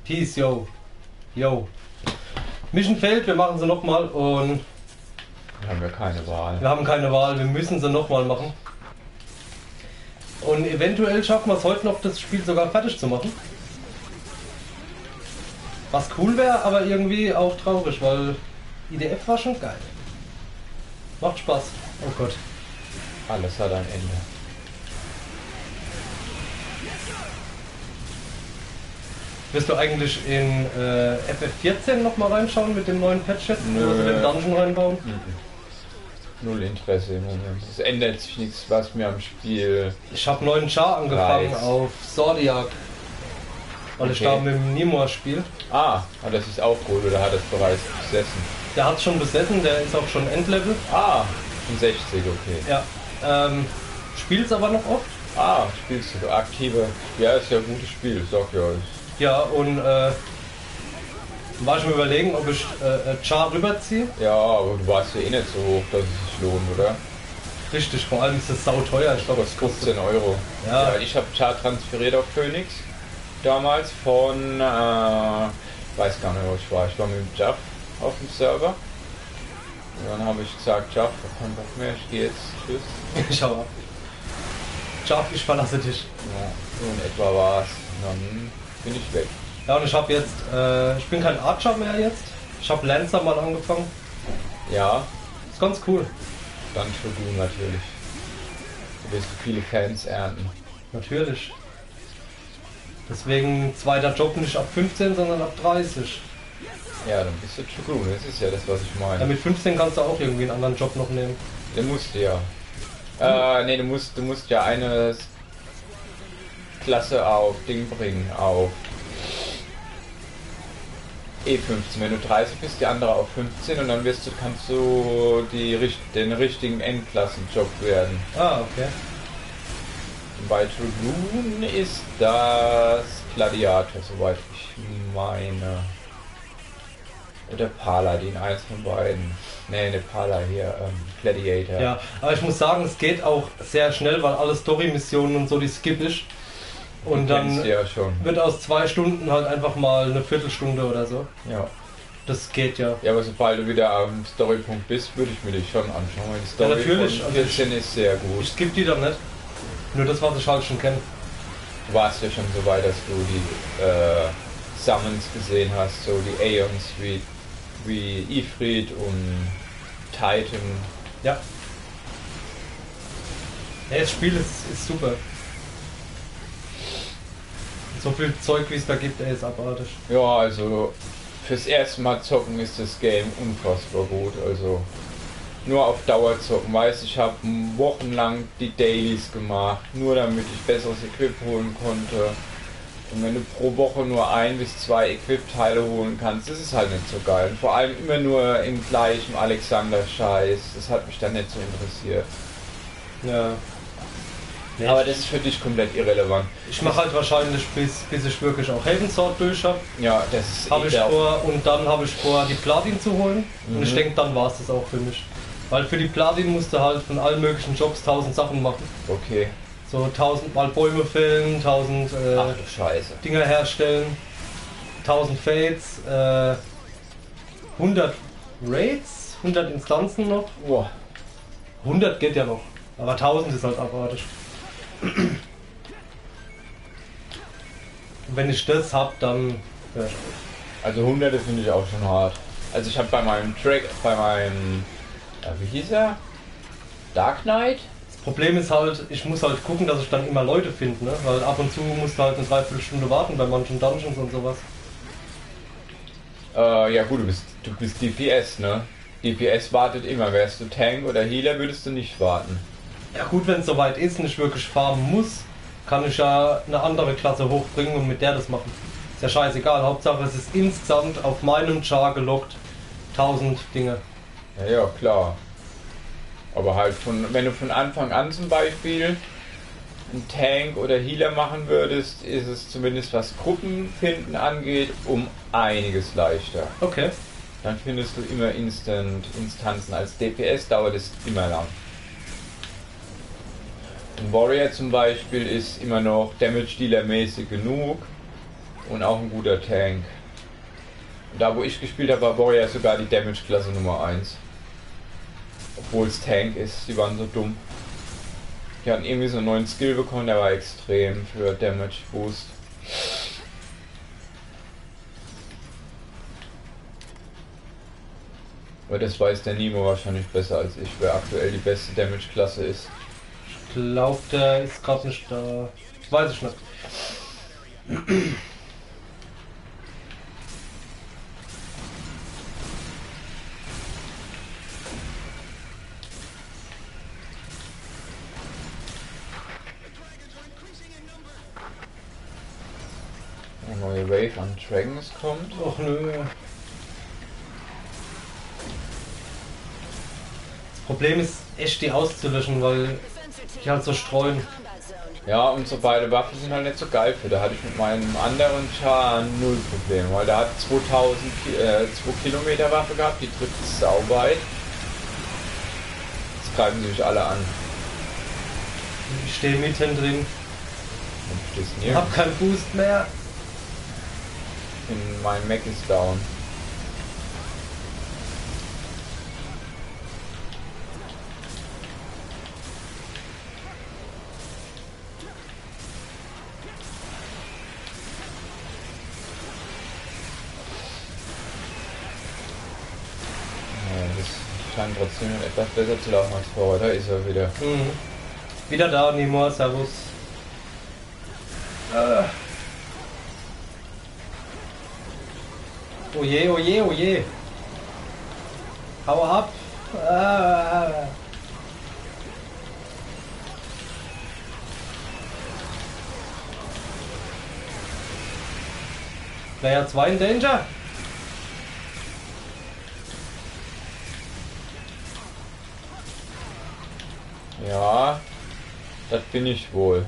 Peace, yo. Yo. Mission failed, wir machen sie nochmal und... Wir haben ja keine Wahl. Wir haben keine Wahl, wir müssen sie nochmal machen. Und eventuell schaffen wir es heute noch, das Spiel sogar fertig zu machen. Was cool wäre, aber irgendwie auch traurig, weil IDF war schon geil. Macht Spaß. Oh Gott. Alles hat ein Ende. Wirst du eigentlich in FF14 nochmal reinschauen mit dem neuen Patch jetzt? Nö. Wo sie den Dungeon reinbauen? Null Interesse im Moment. Es ändert sich nichts, was mir am Spiel... Ich habe neuen Char angefangen Reiz. auf Zordiak. Weil ich Okay. da mit dem Nimor spiele. Das ist auch gut, oder hat es bereits besessen? Der hat schon besessen, der ist auch schon Endlevel. Schon 60, okay. Ja. Spielt's aber noch oft. Spielst du aktive? Ja, ist ja ein gutes Spiel, sag ja. Ja, und war ich mir überlegen, ob ich Char rüberziehe. Ja, aber du warst ja eh nicht so hoch, dass es sich lohnt, oder? Richtig, vor allem ist das sauteuer. Ich glaube, Das kostet 15 Euro. Ja. Ich habe Char transferiert auf Phoenix. Damals von, weiß gar nicht, wo ich war. Ich war mit dem Jaff auf dem Server. Und dann habe ich gesagt, Jaff, ich hab keinen Bock mehr, ich gehe jetzt, tschüss. Ich habe. Char, ich verlasse dich. Ja, so in etwa war es. Dann bin ich weg. Ja, und ich habe jetzt, ich bin kein Archer mehr jetzt. Ich habe Lancer mal angefangen. Ja, Ist ganz cool. dann Shogun natürlich. Du wirst viele Fans ernten. Natürlich. Deswegen zweiter Job nicht ab 15, sondern ab 30. Ja, dann bist du Shogun, das ist ja das, was ich meine. Ja, mit 15 kannst du auch irgendwie einen anderen Job noch nehmen. Der musste ja. Nee, du musst ja eine Klasse auf Ding bringen, auf E15. Wenn du 30 bist, die andere auf 15 und dann kannst du den richtigen Endklassenjob werden. Okay. Bei Dragoon ist das Gladiator, soweit ich meine. Oder Paladin, eins von beiden. Ne, ne Pala hier, Gladiator. Ja, aber ich muss sagen, es geht auch sehr schnell, weil alle Story-Missionen und so, die skip ich. Und Die kennst dann du ja schon. wird aus 2 Stunden halt einfach mal eine Viertelstunde oder so. Ja. Das geht ja. Ja, aber sobald du wieder am Storypunkt bist, würde ich mir dich schon anschauen. Weil die Story natürlich, von also 14 ist sehr gut. Ich skip die dann nicht. Nur das, was ich halt schon kenne. Du warst ja schon so weit, dass du die Summons gesehen hast, so die Aeons wie Ifrit und Titan. Ja. Ja, das Spiel ist super. So viel Zeug, wie es da gibt, ist abartig. Ja, also fürs erste Mal zocken ist das Game unfassbar gut. Also nur auf Dauer zocken. Weißt, ich habe wochenlang die Dailies gemacht, nur damit ich besseres Equip holen konnte. Und wenn du pro Woche nur 1 bis 2 Equip-Teile holen kannst, das ist halt nicht so geil. Und vor allem immer nur im gleichen Alexander-Scheiß. Das hat mich dann nicht so interessiert. Ja. Nee, Aber das ist für dich komplett irrelevant. ich mache halt wahrscheinlich, bis ich wirklich auch Heaven Sword durch habe. Ja, das ist Habe ich vor, und dann habe ich vor, die Platin zu holen. Und ich Mhm. denke, dann war es das auch für mich. Weil für die Platin musst du halt von allen möglichen Jobs 1000 Sachen machen. Okay. So 1000 Mal Bäume fällen, 1000 Ach du Scheiße. Dinger herstellen, 1000 Fates, 100 Raids, 100 Instanzen noch. Boah. 100 geht ja noch, aber 1000 ist halt abartig. Und wenn ich das hab, dann ja. Also Hunderte finde ich auch schon hart. Also ich habe bei meinem wie hieß er? Dark Knight? Das Problem ist halt, ich muss halt gucken, dass ich dann immer Leute finde, ne? Weil ab und zu musst du halt eine Dreiviertelstunde warten bei manchen Dungeons und sowas. Ja gut, du bist DPS, ne? DPS wartet immer. Wärst du Tank oder Healer, würdest du nicht warten. Ja gut, wenn es soweit ist und ich wirklich farmen muss, kann ich ja eine andere Klasse hochbringen und mit der das machen. Ist ja scheißegal, Hauptsache es ist insgesamt auf meinem Char gelockt 1000 Dinge. Ja, klar. Aber halt wenn du von Anfang an zum Beispiel einen Tank oder Healer machen würdest, ist es zumindest was Gruppenfinden angeht, um einiges leichter. Okay. Dann findest du immer Instanzen. Als DPS dauert es immer lang. Ein Warrior zum Beispiel ist immer noch Damage Dealer mäßig genug, Und auch ein guter Tank. Da wo ich gespielt habe, war Warrior sogar die Damage-Klasse Nummer 1. Obwohl es Tank ist, die waren so dumm. Die hatten irgendwie so einen neuen Skill bekommen, der war extrem für Damage Boost. Aber das weiß der Nemo wahrscheinlich besser als ich, wer aktuell die beste Damage-Klasse ist. Ich glaube, der ist gerade nicht da. Weiß ich nicht. Eine neue Wave an Dragons kommt. Och nö. Das Problem ist echt die auszulöschen, weil die halt so streuen. Ja, und so beide Waffen sind halt nicht so geil für. Da hatte ich mit meinem anderen Char null Problem, weil der hat 2 Kilometer Waffe gehabt, die trifft sauweit. Jetzt greifen sie sich alle an. Ich stehe mitten drin. Ich hab keinen Boost mehr. Mein Mac ist down. Das scheint trotzdem etwas besser zu laufen als vorher. Da ist er wieder. Mhm. Wieder da, Nemo, servus. Oje, oje, oje. Hau ab. Player 2 in Danger. Ja, das bin ich wohl.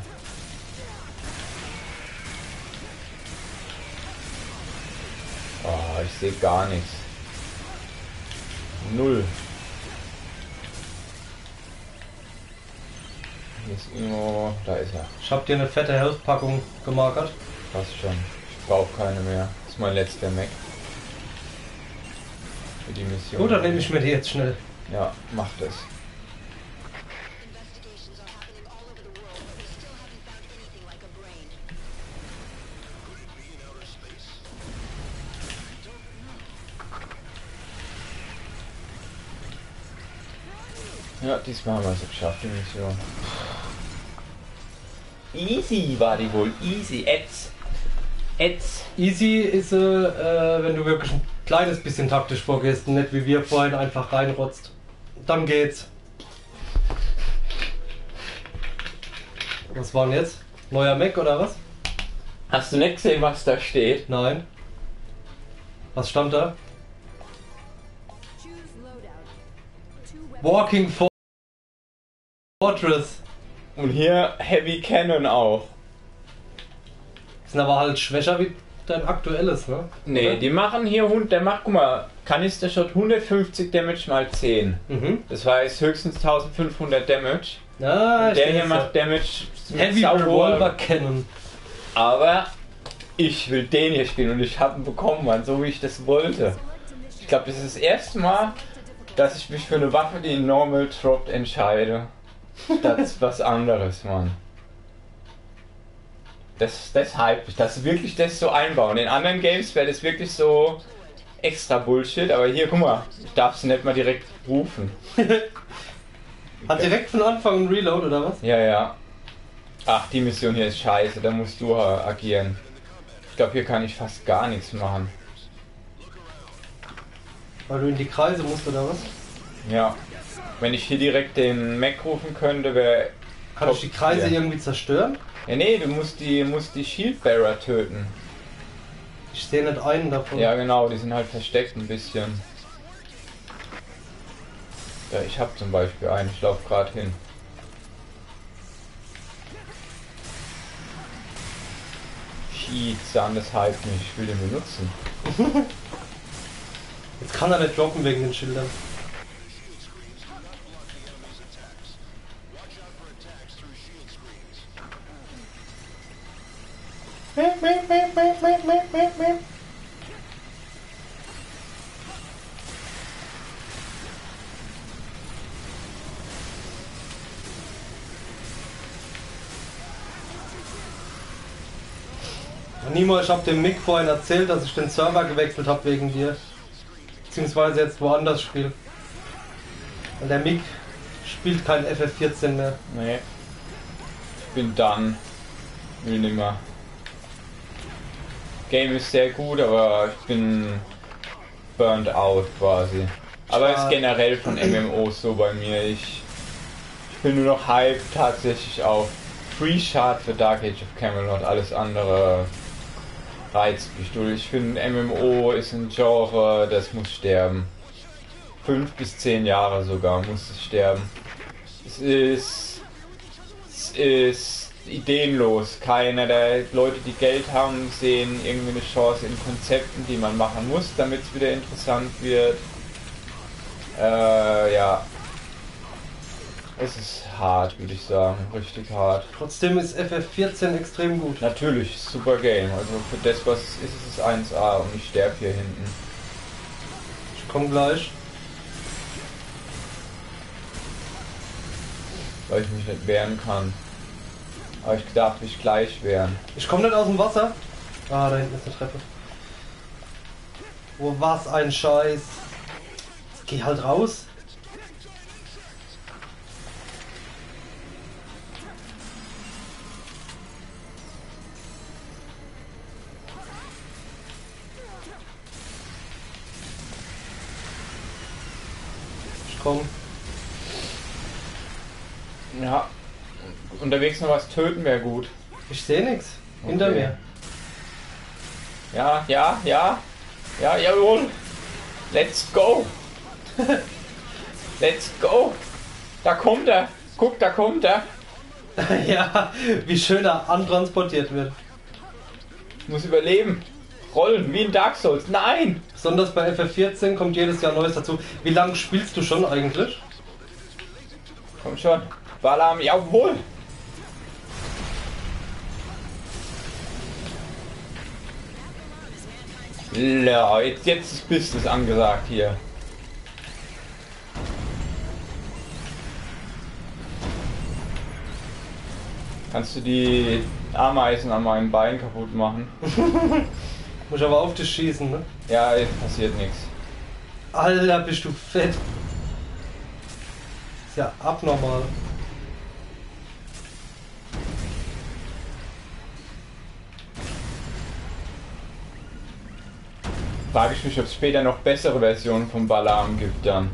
Oh, ich sehe gar nichts. Null. Hier ist irgendwo. Da ist er. Ich hab dir eine fette Health-Packung gemarkert. Passt schon. Ich brauche keine mehr. Das ist mein letzter Mac. Für die Mission. Gut, dann nehme ich mir die jetzt schnell. Ja, mach das. Ja, diesmal haben wir es geschafft, die Mission. Easy war die wohl, easy, Ads. Easy ist wenn du wirklich ein kleines bisschen taktisch vorgehst und nicht wie wir vorhin einfach reinrotzt. Dann geht's. Was war denn jetzt? Neuer Mac oder was? Hast du nicht gesehen, was da steht? Nein. Was stand da? Walking Fortress. Und hier Heavy Cannon auch. Sind aber halt schwächer wie dein aktuelles, ne? Nee, Oder? die machen hier, der macht, guck mal, Kanister-Shot 150 Damage mal 10. Mhm. Das heißt höchstens 1500 Damage. Ah, Der hier macht Damage Heavy Revolver Cannon. Aber ich will den hier spielen und ich habe ihn bekommen, Mann, so wie ich das wollte. Ich glaube, das ist das erste Mal, dass ich mich für eine Waffe, die normal droppt, entscheide. Das ist was anderes, Mann. Das hype ich, dass sie wirklich das so einbauen. In anderen Games wäre das wirklich so extra Bullshit, aber hier, guck mal, ich darf es nicht mal direkt rufen. Hat direkt von Anfang einen Reload oder was? Ja, ja. Ach, die Mission hier ist scheiße, da musst du agieren. Ich glaube, hier kann ich fast gar nichts machen. Weil du in die Kreise musst oder was? Ja. Wenn ich hier direkt den Mac rufen könnte, wäre... Kann ich die Kreise irgendwie zerstören? Ja, nee, du musst die Shieldbearer töten. Ich sehe nicht einen davon. Ja, genau, die sind halt versteckt ein bisschen. Ja, ich habe zum Beispiel einen, ich laufe gerade hin. Cheats, das hype nicht, ich will den benutzen. Jetzt kann er nicht droppen wegen den Schildern. Timo, ich habe dem Mick vorhin erzählt, dass ich den Server gewechselt habe wegen dir. Beziehungsweise jetzt woanders spiele. Weil der Mick spielt kein FF14 mehr. Nee. Ich bin done. Will nimmer. Game ist sehr gut, aber ich bin burnt out quasi. Aber ist generell von MMOs so bei mir. Ich bin nur noch hype tatsächlich auf Free Shard für Dark Age of Camelot. Alles andere reizt mich durch. Ich finde MMO ist ein Genre, das muss sterben. 5 bis 10 Jahre sogar muss es sterben. Es ist ideenlos. Keiner der Leute, die Geld haben, sehen irgendwie eine Chance in Konzepten, die man machen muss, damit es wieder interessant wird. Ja. Es ist hart, würde ich sagen. Richtig hart. Trotzdem ist FF14 extrem gut. Natürlich, super Game. Also für das, was es ist es 1A und ich sterbe hier hinten. Ich komme gleich. Weil ich mich nicht wehren kann. Aber ich darf mich gleich wehren. Ich komme nicht aus dem Wasser. Ah, da hinten ist eine Treppe. Oh, was ein Scheiß. Jetzt geh halt raus. Ich komm. Ja. Unterwegs noch was töten wäre gut. Ich sehe nichts. Hinter Okay. mir. Ja, ja, ja. Ja, jawohl. Let's go. Let's go. Da kommt er. Guck, da kommt er. Ja, wie schön er antransportiert wird. Ich muss überleben. Rollen, wie in Dark Souls. Nein! Besonders bei FF14 kommt jedes Jahr Neues dazu. Wie lange spielst du schon eigentlich? Komm schon. Balam, jawohl. Ja, jetzt ist Business angesagt hier. Kannst du die Ameisen an meinem Bein kaputt machen? Muss ich aber auf dich schießen, ne? Ja, jetzt passiert nichts. Alter, bist du fett. Ist ja abnormal. Frage ich mich, ob es später noch bessere Versionen vom Balam gibt dann.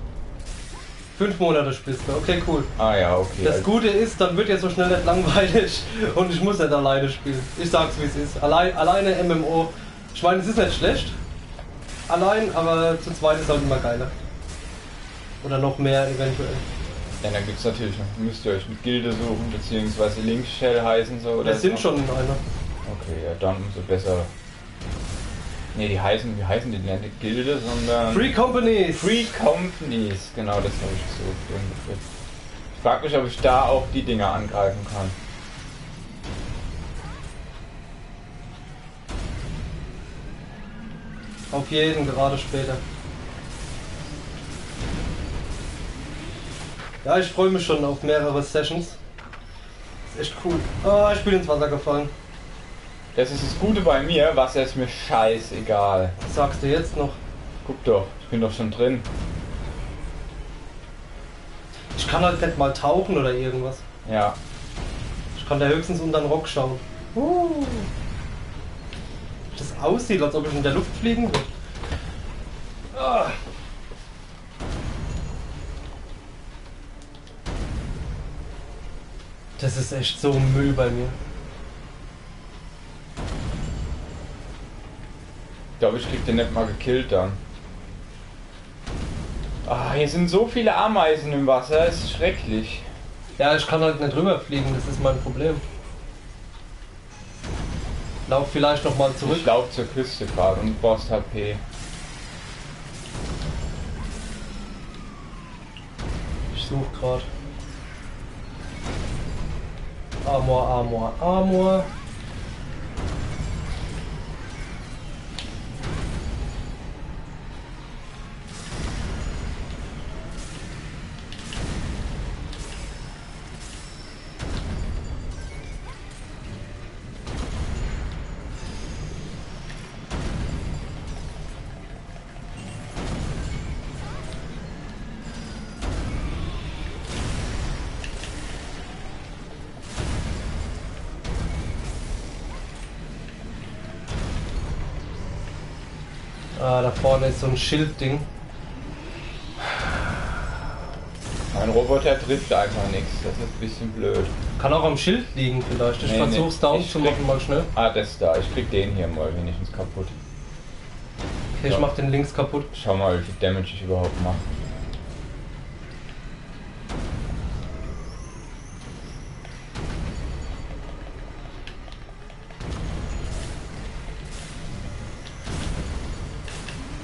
5 Monate spielst du, okay, cool. Ah ja, okay. Das Gute ist, dann wird ja so schnell nicht langweilig und ich muss nicht alleine spielen. Ich sag's wie es ist. Alleine MMO. Ich meine, es ist nicht schlecht. Allein, aber zu zweit ist halt immer geiler. Oder noch mehr eventuell. Ja, dann gibt's natürlich noch, müsst ihr euch mit Gilde suchen, beziehungsweise Linkshell heißen so oder Wir sind so. schon in einer. Okay, ja dann umso besser. Ne, wie heißen die denn nicht Gilde, sondern Free Companies! Free Companies, genau das habe ich gesucht. Den Begriff. Ich frage mich, ob ich da auch die Dinger angreifen kann. Auf jeden, gerade später. Ja, ich freue mich schon auf mehrere Sessions. Ist echt cool. Ah, ich bin ins Wasser gefallen. Das ist das Gute bei mir, Wasser ist mir scheißegal. Was sagst du jetzt noch? Guck doch, ich bin doch schon drin. Ich kann halt nicht mal tauchen oder irgendwas. Ja. Ich kann da höchstens unter den Rock schauen. Das aussieht, als ob ich in der Luft fliegen würde. Ah. Das ist echt so Müll bei mir. Ich glaube, ich krieg den nicht mal gekillt dann. Ah, hier sind so viele Ameisen im Wasser, es ist schrecklich. Ja, ich kann halt nicht rüberfliegen, das ist mein Problem. Lauf vielleicht noch mal zurück. Ich laufe zur Küste gerade und brauchst HP. Ich suche gerade. Armor, Armor, Armor. Ah, da vorne ist so ein Schildding. Mein Roboter trifft einfach nichts, das ist ein bisschen blöd. Kann auch am Schild liegen vielleicht. Ich versuch's down zu machen, mal schnell. Ah, das da. Ich krieg den hier mal wenigstens kaputt. Okay, ich mach den links kaputt. Schau mal, wie viel Damage ich überhaupt mache.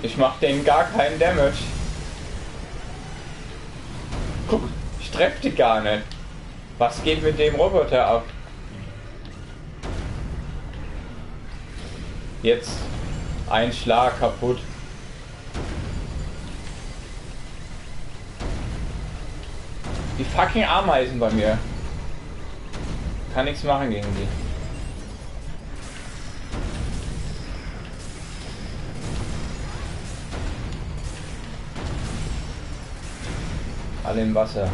Ich mach denen gar keinen Damage. Guck, ich treffe die gar nicht. Was geht mit dem Roboter ab? Jetzt ein Schlag kaputt. Die fucking Ameisen bei mir. Kann nichts machen gegen die. Alle im Wasser.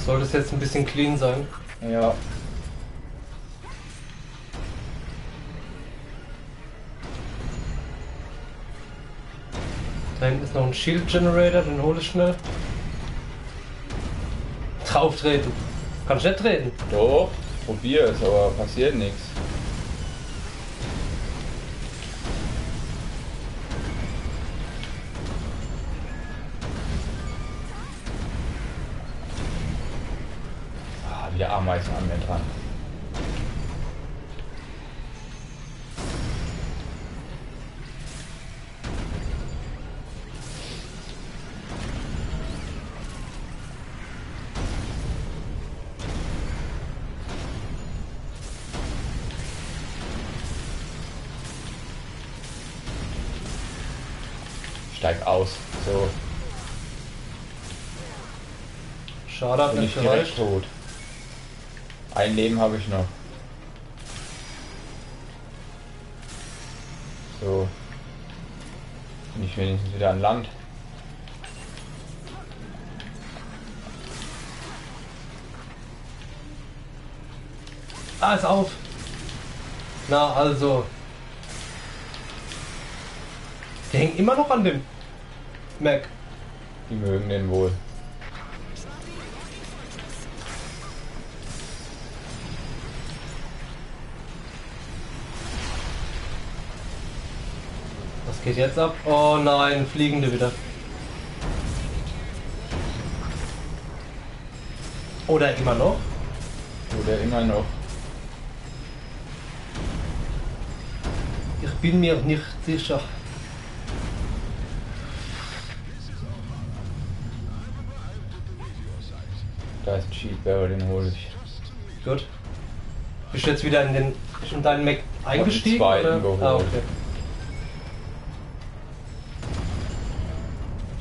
Soll das jetzt ein bisschen clean sein? Ja. Da hinten ist noch ein Shield Generator, den hole ich schnell. Drauf treten. Kann ich nicht treten? Doch, probier es, aber passiert nichts. Ah, wieder Ameisen an mir dran. Steig aus. So, Schade, hat bin nicht ich direkt gereicht. tot. Ein Leben habe ich noch. So. Bin ich wenigstens wieder an Land. Ah, ist auf. Na, also. Der hängt immer noch an dem Mac. Die mögen den wohl. Was geht jetzt ab? Oh nein, Fliegende wieder. Oder immer noch? Oder immer noch. Ich bin mir nicht sicher. Da ist ein Shield Barrel, den hole ich. Gut. Bist du jetzt wieder in deinen Mac eingestiegen? zweiten Oder? geholt. Ah, okay.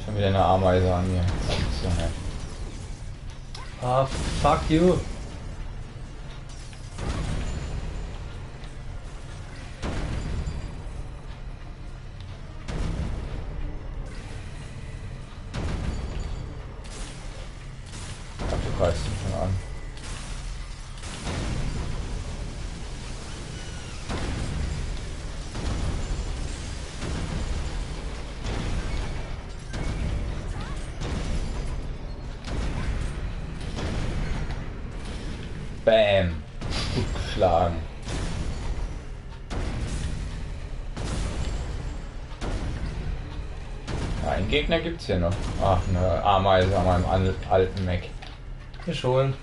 Schon wieder eine Ameise an mir. Das gibt's doch nicht. Ah, fuck you. Ach, du greifst ihn schon an. Bam! Gut geschlagen. Ja, einen Gegner gibt's hier noch. Ach, eine Ameise an meinem alten Mac. Wir schon.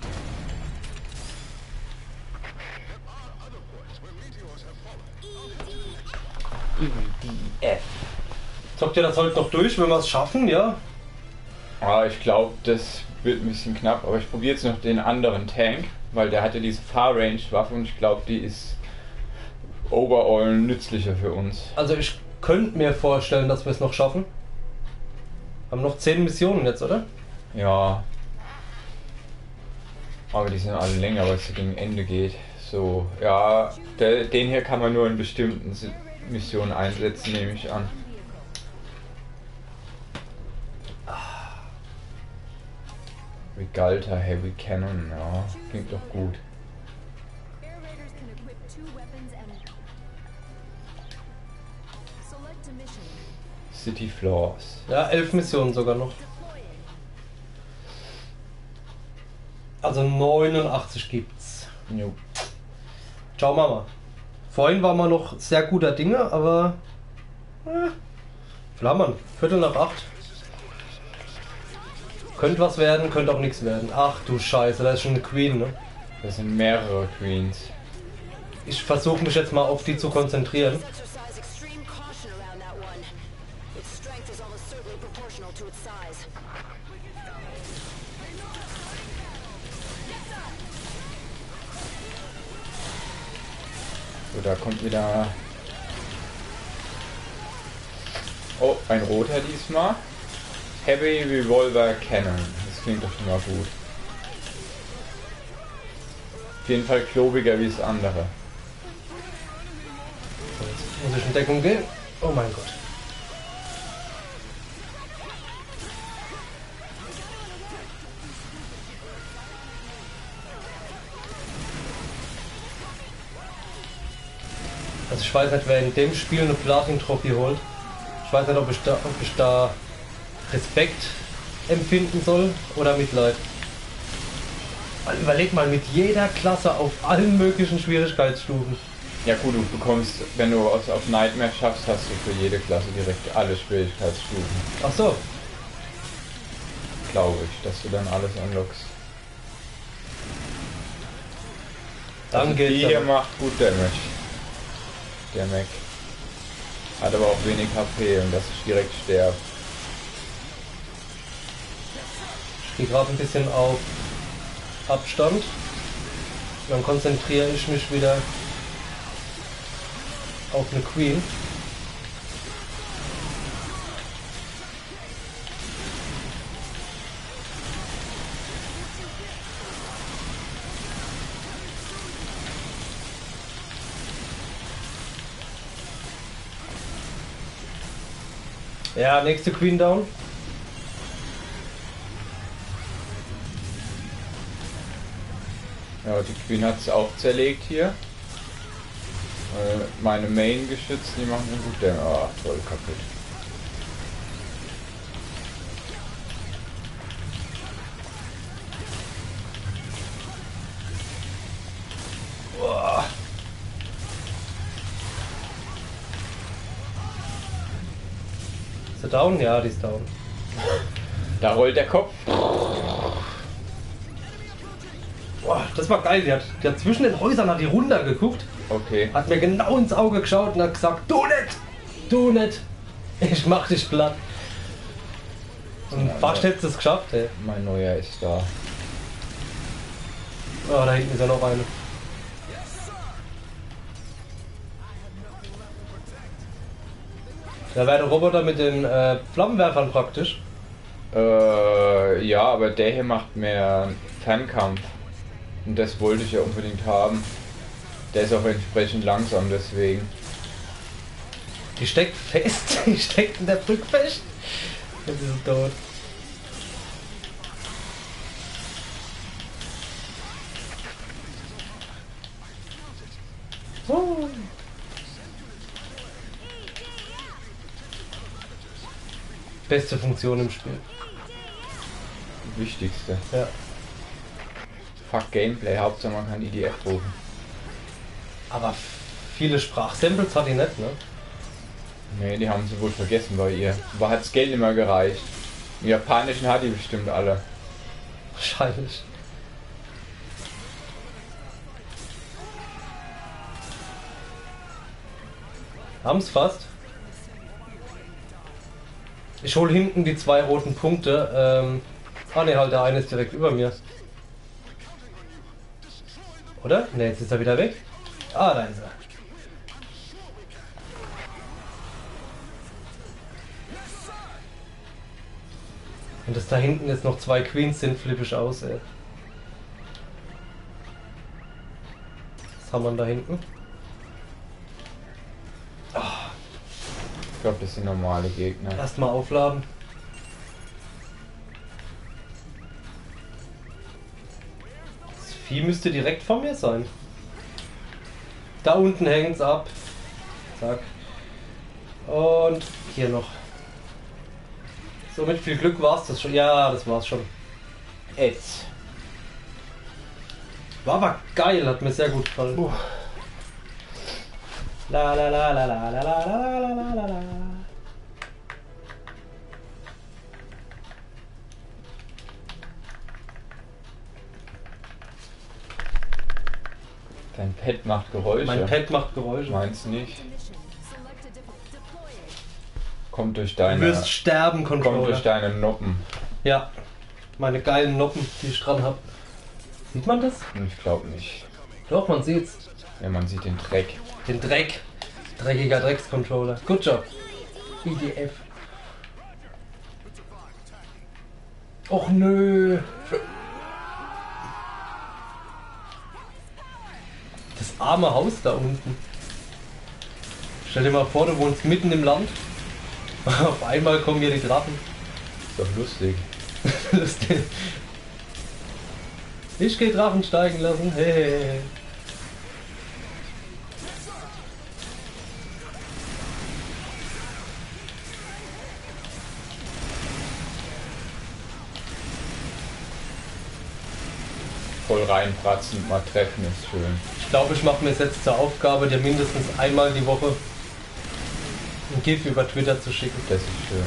EDF. Zockt ihr das heute noch durch, wenn wir es schaffen, ja? Ah, ich glaube, das wird ein bisschen knapp, aber ich probiere jetzt noch den anderen Tank, weil der hatte diese Far-Range-Waffe und ich glaube, die ist overall nützlicher für uns. Also ich könnte mir vorstellen, dass wir es noch schaffen. Haben noch 10 Missionen jetzt, oder? Ja. Aber die sind alle länger, weil es gegen Ende geht. So, ja, den hier kann man nur in bestimmten Missionen einsetzen, nehme ich an. Regalta Heavy Cannon, ja, klingt doch gut. City Floors. Ja, 11 Missionen sogar noch. Also 89 gibt's. Jo. Ciao Mama. Vorhin waren wir noch sehr guter Dinge, aber... Flammern. Viertel nach 8. Könnte was werden, könnte auch nichts werden. Ach du Scheiße, da ist schon eine Queen, ne? Das sind mehrere Queens. Ich versuche mich jetzt mal auf die zu konzentrieren. So, da kommt wieder... Oh, ein roter diesmal. Heavy Revolver Cannon. Das klingt doch schon mal gut. Auf jeden Fall klobiger wie das andere. So, jetzt muss ich in Deckung gehen. Oh mein Gott. Also ich weiß nicht, wer in dem Spiel eine Platin-Trophy holt. Ich weiß nicht, ob ich da Respekt empfinden soll oder Mitleid. Weil überleg mal, mit jeder Klasse auf allen möglichen Schwierigkeitsstufen. Ja gut, du bekommst, wenn du es auf Nightmare schaffst, hast du für jede Klasse direkt alle Schwierigkeitsstufen. Ach so. Glaube ich, dass du dann alles unlockst. Dann Also geht's die hier aber. macht gut Damage. Der Mac. Hat aber auch wenig HP und dass ich direkt sterbe. Ich gehe gerade ein bisschen auf Abstand. Dann konzentriere ich mich wieder auf eine Queen. Ja, nächste Queen down. Ja, die Queen hat es auch zerlegt hier. Meine Main-Geschütze, die machen einen gut Damage. Ah, voll kaputt. Boah. Ist sie down? Ja, die ist down. Da rollt der Kopf. Boah, das war geil. Die hat zwischen den Häusern hat die runtergeguckt, Okay. hat mir genau ins Auge geschaut und hat gesagt, du nicht! Du nicht! Ich mach dich platt. Und Ja, fast hättest du es geschafft, ey. Mein neuer ist da. Oh, da hinten ist ja noch eine. Da wäre der Roboter mit den Flammenwerfern praktisch. Ja, aber der hier macht mehr Fernkampf. Und das wollte ich ja unbedingt haben. Der ist auch entsprechend langsam, deswegen. Die steckt fest. Die steckt in der Brücke fest. Jetzt ist sie tot. Oh. Beste Funktion im Spiel. Die wichtigste. Ja. Fuck Gameplay, Hauptsache man kann IDF rufen. Aber viele Sprachsamples hat die nicht, ne? Nee, die haben sie wohl vergessen bei ihr. Aber hat das Geld immer gereicht. Im Japanischen hat die bestimmt alle. Wahrscheinlich. Haben's fast. Ich hole hinten die zwei roten Punkte. Ah ne, halt der eine ist direkt über mir. Oder? Ne, jetzt ist er wieder weg. Ah, da ist er. Und dass da hinten jetzt noch zwei Queens sind, flippe ich aus, ey. Was haben wir da hinten? Ich glaube, das sind normale Gegner. Erstmal aufladen. Das Vieh müsste direkt vor mir sein. Da unten hängt's ab. Zack. Und hier noch. So, mit viel Glück war's das schon. Ja, das war's schon. Jetzt. War aber geil, hat mir sehr gut gefallen. La la la la la la la la la la la. Dein Pad macht Geräusche. Mein Pad macht Geräusche. Meinst nicht? Kommt durch Du deine. wirst sterben, Kommt durch Controller. deine Noppen. Ja, meine geilen Noppen, die ich dran hab. Sieht man das? Ich glaube nicht. Doch, man sieht's. Ja, man sieht den Dreck. Den Dreck. Dreckiger Dreckscontroller. Good job. IDF. Och nö. Das arme Haus da unten. Stell dir mal vor, du wohnst mitten im Land. Auf einmal kommen hier die Drachen. Ist doch lustig. Lustig. Ich geh Drachen steigen lassen. Hey, hey, hey. Voll reinpratzen, mal treffen ist schön. Ich glaube, ich mache mir es jetzt zur Aufgabe, dir mindestens einmal die Woche ein GIF über Twitter zu schicken. Das ist schön.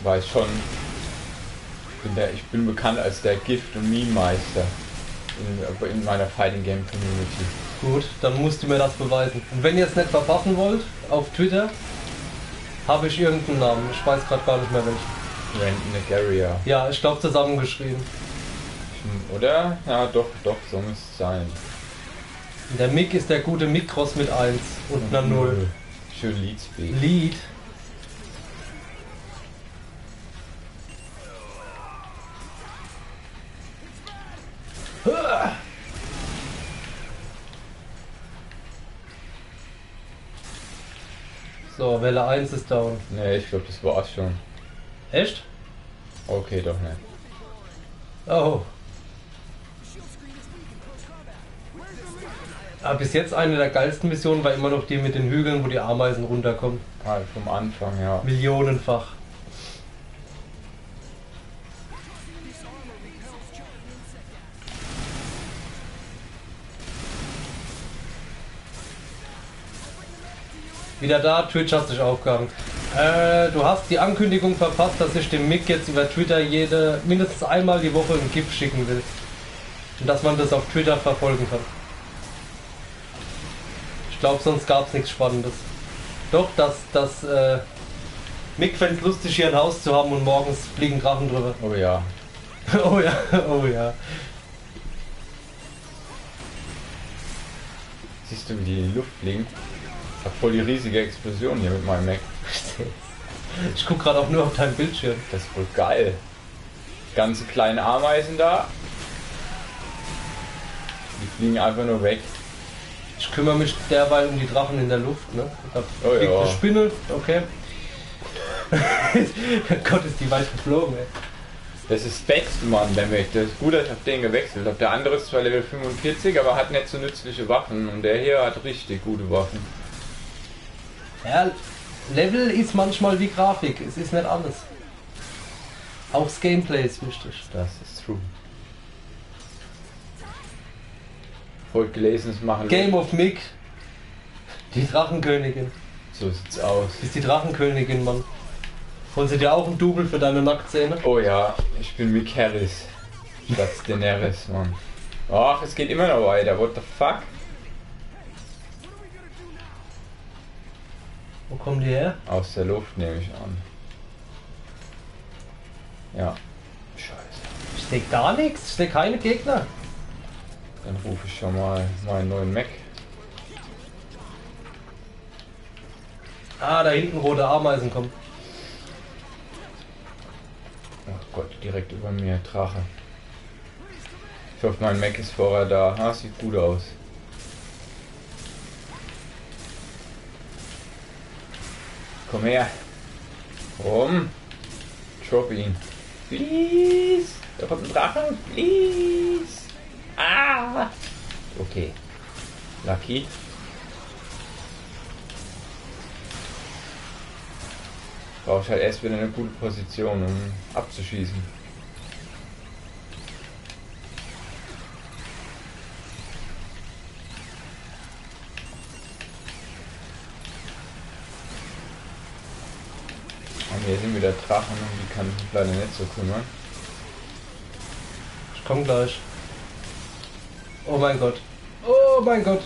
Weiß schon. Ich bin bekannt als der Gift- und Meme-Meister in meiner Fighting Game Community. Gut, dann musst du mir das beweisen. Und wenn ihr es nicht verpassen wollt, auf Twitter habe ich irgendeinen Namen. Ich weiß gerade gar nicht mehr welchen. Rand Nagaria. Ja, ich glaube zusammengeschrieben. Oder? Ja, doch, so muss es sein. Der Mick ist der gute Mikros mit 1 und einer 0. Schön Leadspeak. Lied. So, Welle 1 ist down. Nee, ich glaube, das war's schon. Echt? Okay, doch nicht. Oh. Aber bis jetzt eine der geilsten Missionen war immer noch die mit den Hügeln, wo die Ameisen runterkommen. Ah, vom Anfang, ja. Millionenfach. Wieder da, Twitch hat sich aufgehangen. Du hast die Ankündigung verpasst, dass ich dem Mick jetzt über Twitter mindestens einmal die Woche ein GIF schicken will. Und dass man das auf Twitter verfolgen kann. Ich glaube, sonst gab es nichts Spannendes. Doch, dass Mick fände es lustig, hier ein Haus zu haben und morgens fliegen Drachen drüber. Oh ja. Oh ja, oh ja. Siehst du, wie die in die Luft fliegen? Ich hab voll die riesige Explosion hier mit meinem Mac. Ich guck gerade auch nur auf deinen Bildschirm. Das ist wohl geil. Ganze kleine Ameisen da. Die fliegen einfach nur weg. Ich kümmere mich derweil um die Drachen in der Luft, ne? Da Oh fliegt ja. eine Spinne, okay. Gott, ist die weit geflogen, ey. Das ist Baxman, der Mac. Das ist gut, dass ich auf den gewechselt habe. Der andere ist zwar Level 45, aber hat nicht so nützliche Waffen. Und der hier hat richtig gute Waffen. Ja, Level ist manchmal wie Grafik, es ist nicht alles. Auch das Gameplay ist wichtig. Das ist true. Wollt gelesen, es machen. Game of Mick. Die Drachenkönigin. So sieht's aus. Ist die Drachenkönigin, Mann. Holst du dir auch ein Double für deine Nacktszene? Oh ja, ich bin Mick Harris. Statt Daenerys, Mann. Ach, es geht immer noch weiter. What the fuck? Wo kommen die her? Aus der Luft nehme ich an. Ja. Scheiße. Ich sehe gar nichts, ich sehe keine Gegner. Dann rufe ich schon mal meinen neuen Mac. Ah, da hinten rote Ameisen kommen. Oh Gott, direkt über mir, Drache. Ich hoffe, mein Mac ist vorher da. Ah, sieht gut aus. Komm her. Rum. Drop ihn. Please. Da kommt ein Drache. Please. Ah. Okay. Lucky. brauche ich halt erst wieder eine gute Position, um abzuschießen. Und hier sind wieder Drachen, um die kann ich mich leider nicht so kümmern. Ich komm gleich. Oh mein Gott. Oh mein Gott.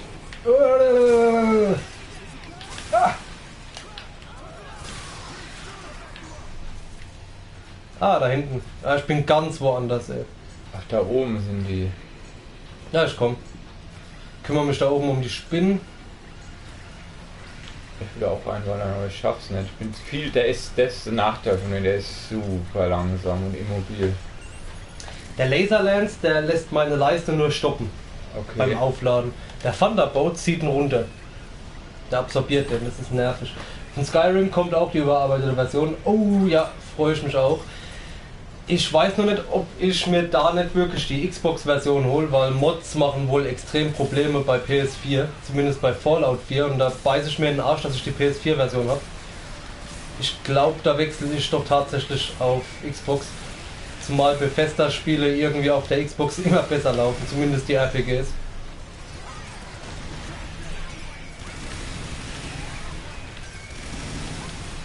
Ah, da hinten. Ah, ich bin ganz woanders, ey. Ach, da oben sind die. Ja, ich komm. Kümmere mich da oben um die Spinnen. Ich will auch reinwandern, aber ich schaff's nicht. Ich bin viel, das ist der Nachteil von mir, der ist super langsam und immobil. Der Laserlance, der lässt meine Leiste nur stoppen beim Okay. Aufladen. Der Thunderbolt zieht ihn runter. Der absorbiert den, das ist nervig. Von Skyrim kommt auch die überarbeitete Version. Oh ja, freue ich mich auch. Ich weiß noch nicht, ob ich mir da nicht wirklich die Xbox-Version hole, weil Mods machen wohl extrem Probleme bei PS4, zumindest bei Fallout 4, und da beiße ich mir in den Arsch, dass ich die PS4-Version habe. Ich glaube, da wechsle ich doch tatsächlich auf Xbox, zumal Bethesda-Spiele irgendwie auf der Xbox immer besser laufen, zumindest die RPGs.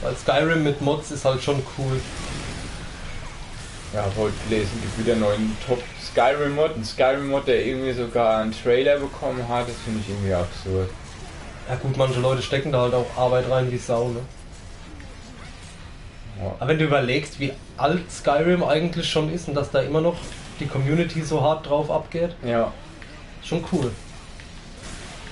Weil Skyrim mit Mods ist halt schon cool. Ja, wollte gelesen, gibt wieder einen neuen Top Skyrim Mod. Ein Skyrim Mod, der irgendwie sogar einen Trailer bekommen hat, das finde ich irgendwie absurd. Ja gut, manche Leute stecken da halt auch Arbeit rein wie Sau, ne? Ja. Aber wenn du überlegst, wie alt Skyrim eigentlich schon ist und dass da immer noch die Community so hart drauf abgeht, Ja, schon cool.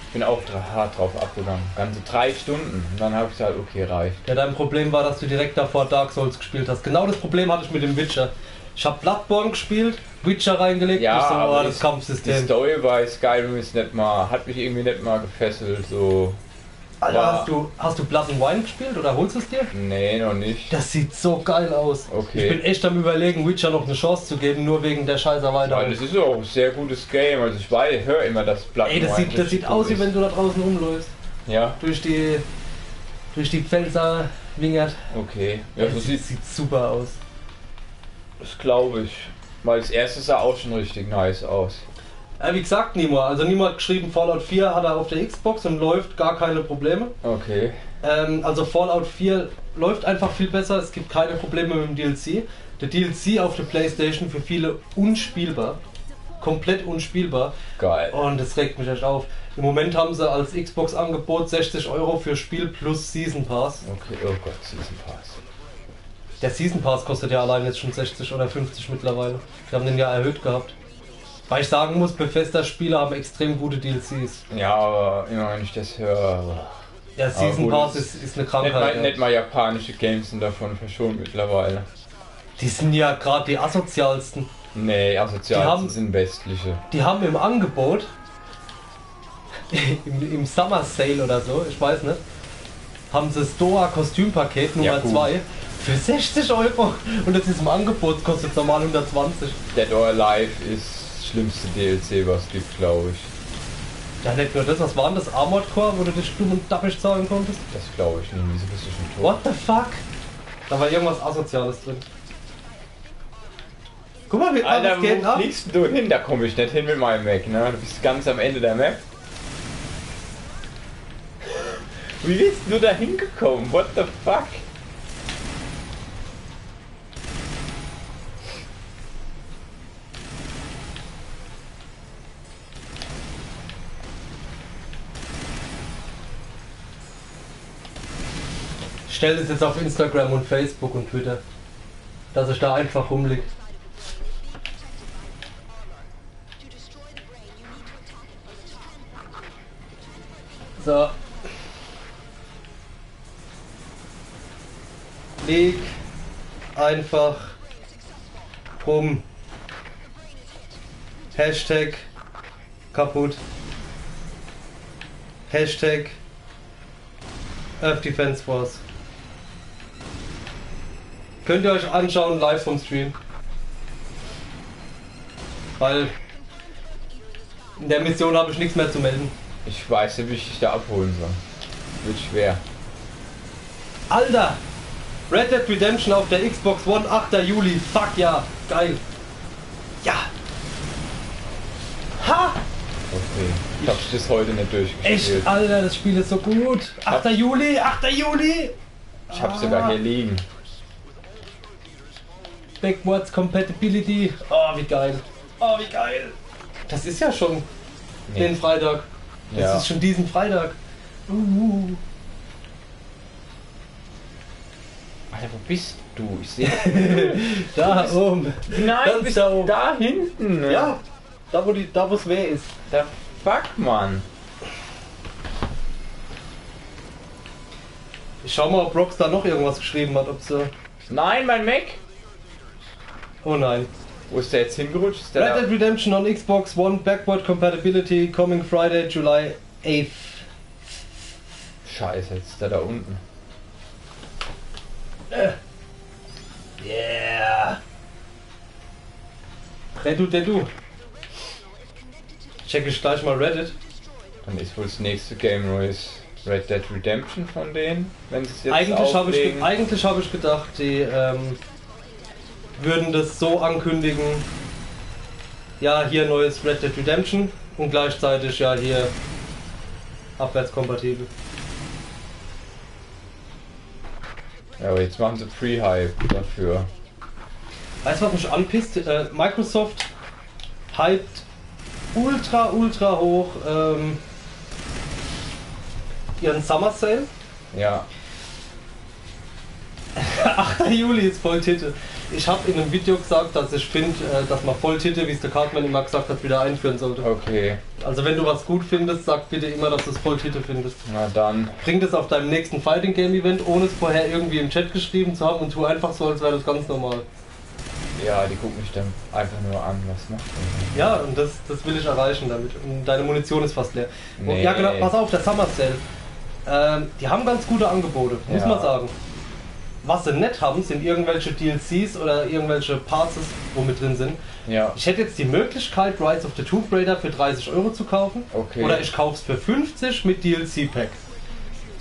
ich bin auch hart drauf abgegangen. Ganze 3 Stunden. Und dann habe ich gesagt, okay, reicht. Ja, dein Problem war, dass du direkt davor Dark Souls gespielt hast. Genau das Problem hatte ich mit dem Witcher. Ich habe Bloodborne gespielt, Witcher reingelegt, Ja, ich so, aber oh, das die Kampfsystem. Story bei Skyrim ist nicht mal, hat mich irgendwie nicht mal gefesselt, so. Alter, war- hast du Blood and Wine gespielt oder holst du es dir? Nee, noch nicht. Das sieht so geil aus. Okay. Ich bin echt am Überlegen, Witcher noch eine Chance zu geben, nur wegen der scheiß Weil Erweiterung. das ist auch ein sehr gutes Game, also ich höre immer, dass Blood Ey, das and Wine sieht richtig aus, gut wie ist. wenn du da draußen rumläufst. Ja, Durch die Pfälzer wingert. okay. Ja, so Das sieht sieht super aus. das, glaube ich. Weil das erste sah auch schon richtig nice aus. Wie gesagt, Nimo, also Nimo hat geschrieben, Fallout 4 hat er auf der Xbox und läuft gar keine Probleme. Okay. Also Fallout 4 läuft einfach viel besser, es gibt keine Probleme mit dem DLC. Der DLC auf der Playstation für viele unspielbar. Komplett unspielbar. Geil. Und das regt mich echt auf. Im Moment haben sie als Xbox-Angebot 60 € für Spiel plus Season Pass. Okay, oh Gott, Season Pass. Der Season Pass kostet ja allein jetzt schon 60 oder 50 mittlerweile. Wir haben den ja erhöht gehabt. Weil ich sagen muss, Bethesda-Spiele haben extrem gute DLCs. Ja, aber immer wenn ich das höre. Der Season gut, Pass es ist eine Nicht Krankheit. mal, ja. nicht mal japanische Games sind davon verschont mittlerweile. Die sind ja gerade die asozialsten. Nee, asozial Die haben- sind westliche. Die haben im Angebot, im Summer Sale oder so, ich weiß nicht, haben sie das Doa Kostümpaket Nummer Ja, gut. 2 für 60 € und das ist im Angebot, kostet normal 120. Dead or Alive ist das schlimmste DLC, was es gibt, glaube ich. Ja, nicht nur das, was war denn das? Armored Core, wo du dich stumm und dappig zahlen konntest? Das glaube ich nicht. Wieso bist du schon tot? What the fuck? Da war irgendwas Asoziales drin. Guck mal, wie Alter, alles geht wo ab. fliegst du hin? Da komme ich nicht hin mit meinem Mac, ne? Du bist ganz am Ende der Map. Wie bist du da hingekommen? What the fuck? Ich stell das jetzt auf Instagram und Facebook und Twitter, dass ich da einfach rumlieg. So. Leg einfach rum. Hashtag kaputt. Hashtag Earth Defense Force. Könnt ihr euch anschauen live vom Stream. Weil in der Mission habe ich nichts mehr zu melden. Ich weiß nicht, wie ich dich da abholen soll. Wird schwer. Alter! Red Dead Redemption auf der Xbox One, 8. Juli. Fuck ja, geil. Ja. Ha! Okay. Ich hab's bis heute nicht durchgespielt. Echt, Alter, das Spiel ist so gut. 8. Juli, 8. Juli. Ich hab's sogar hier liegen. Backwards Compatibility. Oh, wie geil. Oh, wie geil. Das ist ja schon den Freitag. Das ist schon diesen Freitag. Alter, wo bist du? Ich sehe. Da oben. Nein, Ganz da oben. da hinten. Ne? Ja, da wo es weh ist. Der Fuck, Mann. Ich schau mal, ob Rockstar noch irgendwas geschrieben hat, ob sie... Nein, mein Mac. Oh nein. Wo ist der jetzt hingerutscht? Ist der Red Dead Redemption on Xbox One Backward Compatibility coming Friday, July 8th. Scheiße, jetzt ist der da unten. Yeah. Redu. Check ich gleich mal Reddit. Dann ist wohl das nächste Game neues Red Dead Redemption von denen, wenn sie es jetzt Eigentlich habe ich gedacht, die würden das so ankündigen, ja, hier neues Red Dead Redemption und gleichzeitig ja hier abwärtskompatibel. Ja, aber jetzt machen sie Pre-Hype dafür. Weißt du, was mich anpisst? Microsoft hypt ultra hoch ihren Summer Sale. Ja. 8. Juli ist Volltitte. Ich habe in einem Video gesagt, dass ich finde, dass man Volltitte, wie es der Cartman immer gesagt hat, wieder einführen sollte. Okay. Also wenn du was gut findest, sag bitte immer, dass du es Volltitte findest. Na dann. Bring das auf deinem nächsten Fighting Game Event, ohne es vorher irgendwie im Chat geschrieben zu haben und tu einfach so, als wäre das ganz normal. Ja, die gucken mich dann einfach nur an, was macht der? Ja, und das will ich erreichen damit. Und deine Munition ist fast leer. Nee. Ja genau, pass auf, der Summer Sale. Die haben ganz gute Angebote, muss man sagen. Was sie nicht haben, sind irgendwelche DLCs oder irgendwelche Parts, wo mit drin sind. Ja. Ich hätte jetzt die Möglichkeit, Rise of the Tomb Raider für 30 Euro zu kaufen. Okay. Oder ich kaufe es für 50 mit DLC-Pack.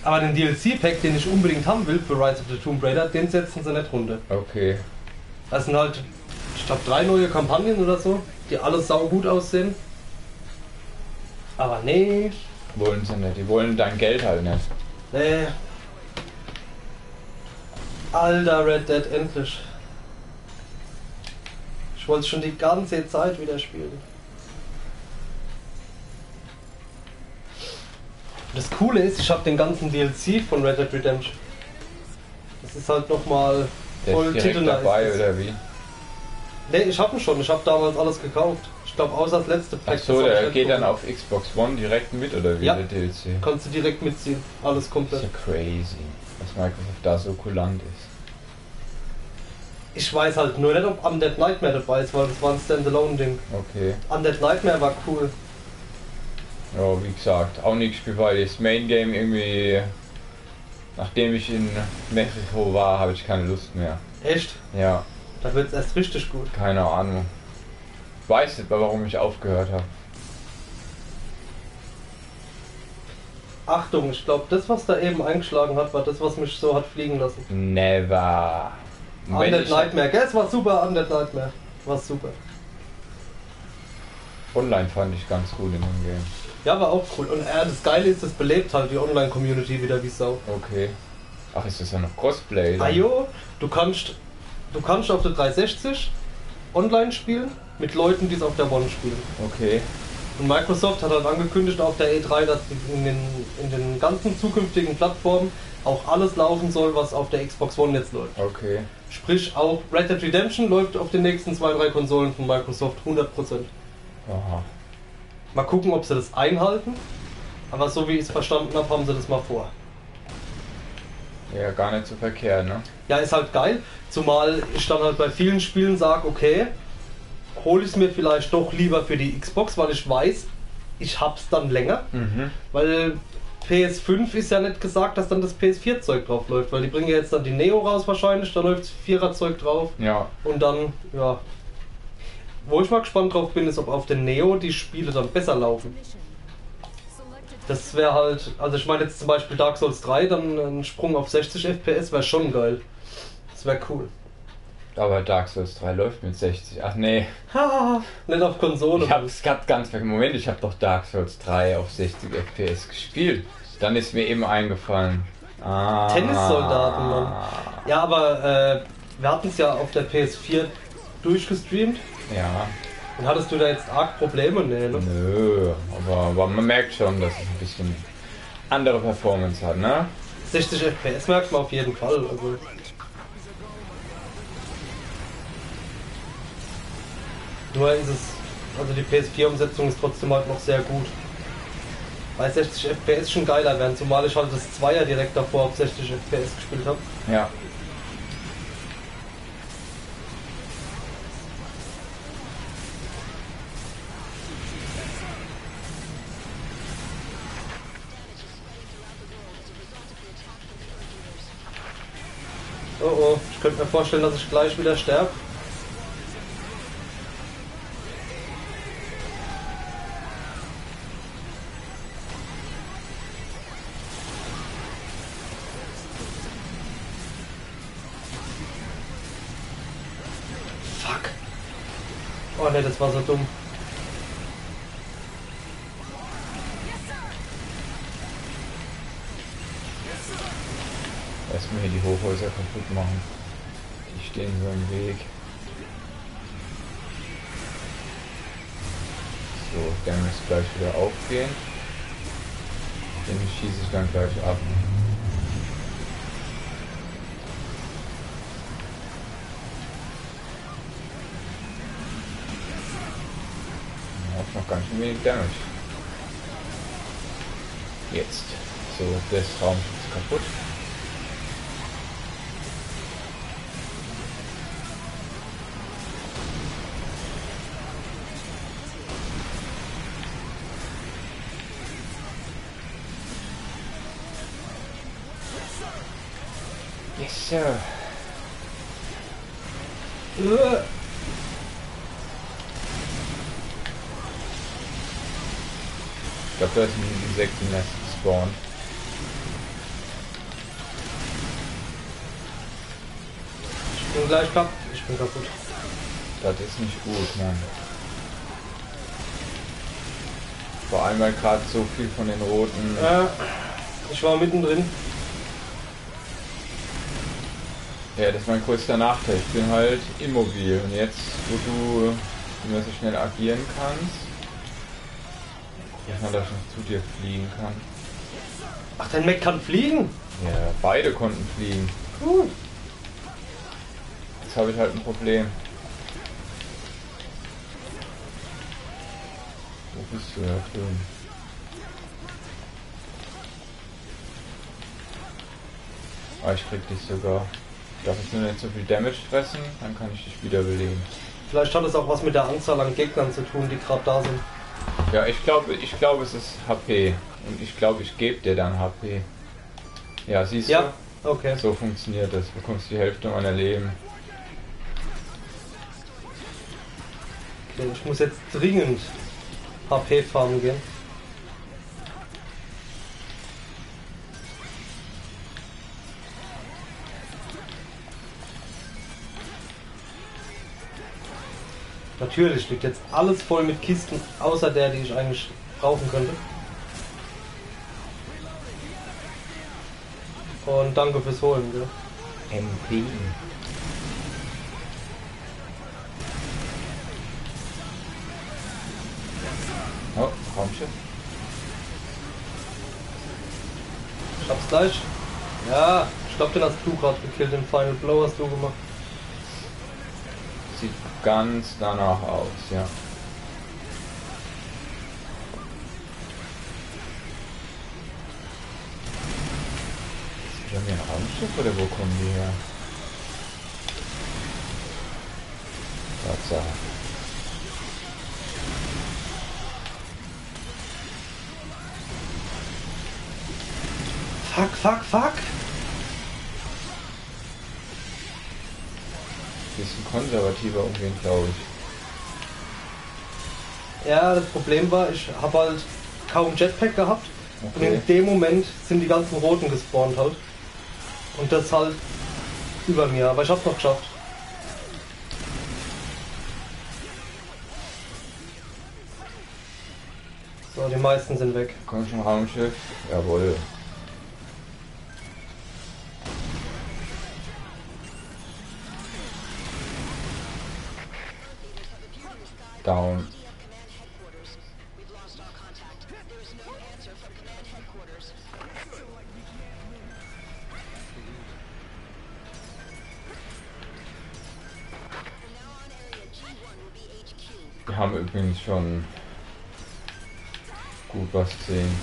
Aber den DLC-Pack, den ich unbedingt haben will für Rise of the Tomb Raider, den setzen sie nicht runter. Okay. Das sind halt, ich glaube, 3 neue Kampagnen oder so, die alle sau gut aussehen. Aber nee. Wollen sie nicht. Die wollen dein Geld halt nicht. Nee. Alter, Red Dead, endlich. Ich wollte schon die ganze Zeit wieder spielen. Das Coole ist, ich habe den ganzen DLC von Red Dead Redemption. Das ist halt nochmal voll direkt dabei oder wie? Ne, ich habe ihn schon. Ich habe damals alles gekauft. Ich glaube, außer das letzte Pack. Achso, der geht dann auf Xbox One direkt mit oder wie, ja, der DLC? Kannst du direkt mitziehen. Alles komplett. Das ist ja crazy, dass Microsoft da so kulant ist. Ich weiß halt nur nicht, ob Undead Nightmare dabei ist, weil das war ein Standalone-Ding. Okay. Undead Nightmare war cool. Ja, wie gesagt, auch nicht gespielt, weil das Main Game irgendwie, nachdem ich in Mexiko war, habe ich keine Lust mehr. Echt? Ja. Da wird es erst richtig gut. Keine Ahnung. Ich weiß nicht, warum ich aufgehört habe. Achtung, ich glaube, das, was da eben eingeschlagen hat, war das, was mich so hat fliegen lassen. Never. Undead Nightmare, gell? Es war super, Undead Nightmare. War super. Online fand ich ganz cool in dem Game. Ja, war auch cool. Und das Geile ist, es belebt halt die Online-Community wieder wie Sau. Okay. Ach, ist das ja noch Cosplay? Ah jo, du kannst auf der 360 online spielen mit Leuten, die es auf der One spielen. Okay. Und Microsoft hat halt angekündigt auf der E3, dass in den ganzen zukünftigen Plattformen auch alles laufen soll, was auf der Xbox One jetzt läuft. Okay. Sprich, auch Red Dead Redemption läuft auf den nächsten 2-3 Konsolen von Microsoft 100%. Aha. Mal gucken, ob sie das einhalten. Aber so wie ich es verstanden habe, haben sie das mal vor. Ja, gar nicht so verkehrt, ne? Ja, ist halt geil. Zumal ich dann halt bei vielen Spielen sage, okay, hole ich es mir vielleicht doch lieber für die Xbox, weil ich weiß, ich hab's dann länger. Mhm. Weil PS5 ist ja nicht gesagt, dass dann das PS4-Zeug drauf läuft, weil die bringen ja jetzt dann die Neo raus wahrscheinlich, da läuft 4er-Zeug drauf. Ja. Und dann, ja. Wo ich mal gespannt drauf bin, ist, ob auf den Neo die Spiele dann besser laufen. Das wäre halt, also ich meine jetzt zum Beispiel Dark Souls 3, dann ein Sprung auf 60 FPS wäre schon geil. Das wäre cool. Aber Dark Souls 3 läuft mit 60. Ach nee. Haha, nicht auf Konsole. Ich hab's grad ganz vergessen. Moment, ich habe doch Dark Souls 3 auf 60 FPS gespielt. Dann ist mir eben eingefallen. Tennissoldaten, Mann. Ja, aber wir hatten es ja auf der PS4 durchgestreamt. Ja. Und hattest du da jetzt arg Probleme? Nee, ne? Nö, aber man merkt schon, dass es ein bisschen andere Performance hat, ne? 60 FPS merkt man auf jeden Fall. Also. Nur ist es, also die PS4-Umsetzung ist trotzdem halt noch sehr gut. Weil 60 FPS schon geiler werden, zumal ich halt das Zweier direkt davor auf 60 FPS gespielt habe. Ja. Oh oh, ich könnte mir vorstellen, dass ich gleich wieder sterbe. Fuck. Oh ne, das war so dumm. Erstmal hier die Hochhäuser kaputt machen. Die stehen so im Weg. So, der muss gleich wieder aufgehen. Den schieße ich dann gleich ab. Noch ganz schön wenig Damage. Jetzt. So, das Raumschiff ist kaputt. Yes, sir. Ich glaube, da ist ein Insektennest gespawnt. Ich bin gleich kaputt. Ich bin kaputt. Das ist nicht gut, Mann. Vor allem, weil gerade so viel von den roten... Ich war mittendrin. Ja, das ist mein größter Nachteil. Ich bin halt immobil. Und jetzt, wo du immer so schnell agieren kannst, dass man da schon zu dir fliegen kann. Ach, dein Mech kann fliegen? Ja, beide konnten fliegen. Cool. Jetzt habe ich halt ein Problem. Wo bist du, ja, drüben? Ah, ich krieg dich sogar. Ich darf jetzt nur nicht so viel Damage fressen, dann kann ich dich wiederbeleben. Vielleicht hat es auch was mit der Anzahl an Gegnern zu tun, die gerade da sind. Ja, ich glaube, es ist HP. Und ich glaube, ich gebe dir dann HP. Ja, siehst Ja, okay. du? So funktioniert das. Du bekommst die Hälfte meiner Leben. Okay, ich muss jetzt dringend HP farmen gehen. Natürlich liegt jetzt alles voll mit Kisten, außer der, die ich eigentlich brauchen könnte. Und danke fürs Holen, gell? MP. Oh, Raumschiff. Ich hab's gleich. Ja, ich glaube, den hast du gerade gekillt, den Final Blow hast du gemacht. Sieht ganz danach aus, ja. Ist wieder mehr ein Raumschiff oder wo kommen die her? Tatsache. Fuck, fuck, fuck! Bisschen konservativer umgehen, glaube ich. Ja, das Problem war, ich habe halt kaum Jetpack gehabt Und in dem Moment sind die ganzen Roten gespawnt halt. Und das halt über mir, aber ich hab's noch geschafft. So, die meisten sind weg. Komm schon, Raumschiff. Jawohl. Down. Wir haben übrigens schon gut was gesehen.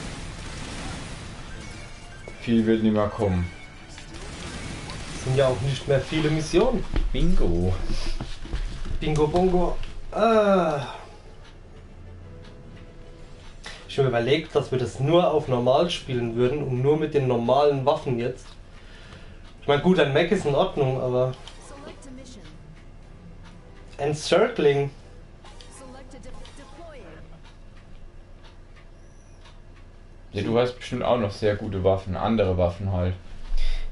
Viel wird nicht mehr kommen. Es sind ja auch nicht mehr viele Missionen. Bingo. Bingo Bongo. Ich habe mir überlegt, dass wir das nur auf normal spielen würden und nur mit den normalen Waffen jetzt. Ich meine, gut, ein Mech ist in Ordnung, aber... Encircling. Ja, du hast bestimmt auch noch sehr gute Waffen, andere Waffen halt.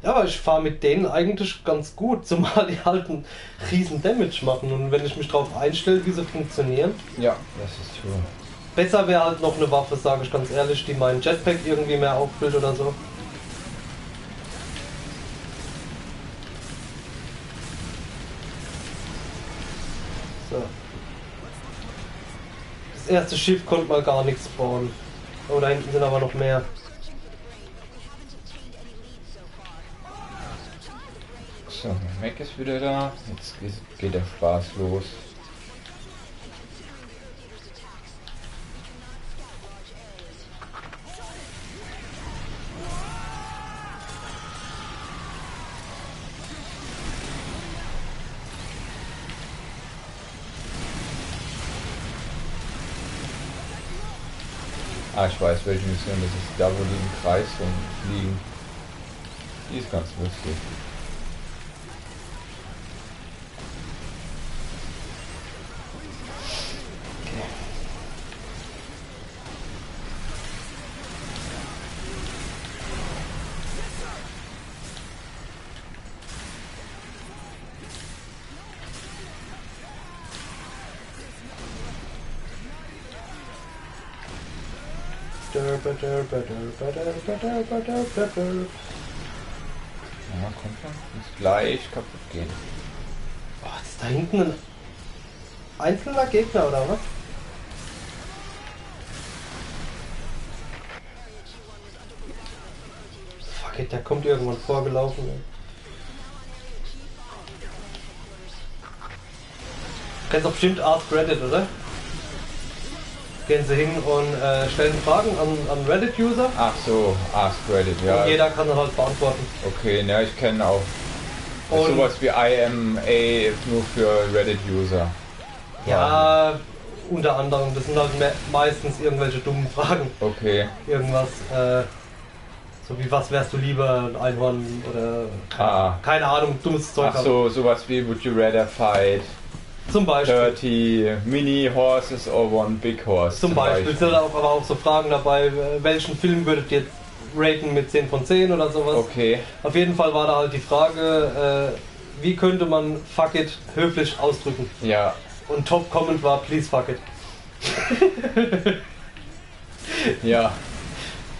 Ja, aber ich fahre mit denen eigentlich ganz gut, zumal die halt einen riesen Damage machen. Und wenn ich mich darauf einstelle, wie sie funktionieren. Ja, das ist true. Besser wäre halt noch eine Waffe, sage ich ganz ehrlich, die meinen Jetpack irgendwie mehr auffüllt oder so. So. Das erste Schiff konnte mal gar nichts spawnen. Oh, da hinten sind aber noch mehr. So, Mac ist wieder da. Jetzt geht der Spaß los. Ah, ich weiß, welche Mission das ist. Da, wo die im Kreis rumfliegen. Die ist ganz lustig. Ja, kommt schon. Muss gleich kaputt gehen. Oh, ist da hinten ein einzelner Gegner oder was? Fuck it, der kommt irgendwann vorgelaufen. Ey. Du kennst doch bestimmt Ask Reddit, oder? Gehen Sie hin und stellen Fragen an Reddit-User. Ach so, Ask Reddit, ja. Und jeder kann dann halt beantworten. Okay, ne, ich kenne auch sowas wie IMA nur für Reddit-User. Ja, unter anderem. Das sind halt meistens irgendwelche dummen Fragen. Okay. Irgendwas, so wie was wärst du lieber, ein Einhorn oder keine Ahnung, dummes Zeug. Ach so, sowas wie Would you rather fight zum Beispiel. 30 Mini Horses or one Big Horse? Zum Beispiel. Es sind aber auch so Fragen dabei, welchen Film würdet ihr raten mit 10 von 10 oder sowas. Okay. Auf jeden Fall war da halt die Frage, wie könnte man fuck it höflich ausdrücken? Ja. Und Top Comment war please fuck it. Ja.